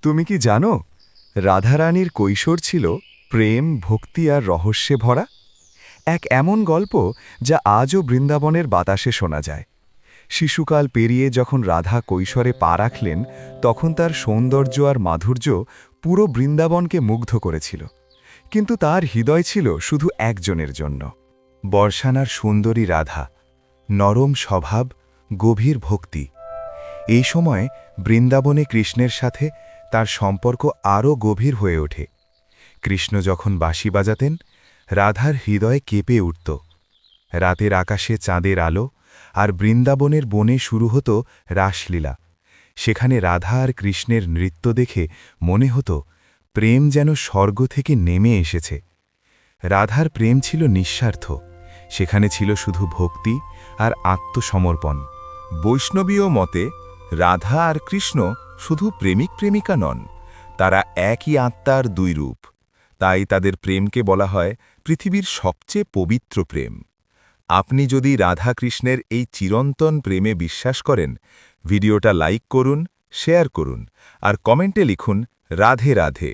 তুমি কি জানো রাধারানীর কৈশোর ছিল প্রেম ভক্তি আর রহস্যে ভরা এক এমন গল্প যা আজও বৃন্দাবনের বাতাসে শোনা যায়। শিশুকাল পেরিয়ে যখন রাধা কৈশোরে পা রাখলেন তখন তার সৌন্দর্য আর মাধুর্য পুরো বৃন্দাবনকে মুগ্ধ করেছিল, কিন্তু তার হৃদয় ছিল শুধু একজনের জন্য, বর্ষানার সুন্দরী রাধা। নরম স্বভাব, গভীর ভক্তি। এই সময় বৃন্দাবনে কৃষ্ণের সাথে তার সম্পর্ক আরও গভীর হয়ে ওঠে। কৃষ্ণ যখন বাঁশি বাজাতেন রাধার হৃদয় কেঁপে উঠত। রাতের আকাশে চাঁদের আলো আর বৃন্দাবনের বনে শুরু হতো রাসলীলা। সেখানে রাধা আর কৃষ্ণের নৃত্য দেখে মনে হতো প্রেম যেন স্বর্গ থেকে নেমে এসেছে। রাধার প্রেম ছিল নিঃস্বার্থ, সেখানে ছিল শুধু ভক্তি আর আত্মসমর্পণ। বৈষ্ণবীয় মতে রাধা আর কৃষ্ণ শুধু প্রেমিক প্রেমিকা নন, তারা একই আত্মার দুই রূপ। তাই তাদের প্রেমকে বলা হয় পৃথিবীর সবচেয়ে পবিত্র প্রেম। আপনি যদি রাধা কৃষ্ণের এই চিরন্তন প্রেমে বিশ্বাস করেন, ভিডিওটা লাইক করুন, শেয়ার করুন আর কমেন্টে লিখুন রাধে রাধে।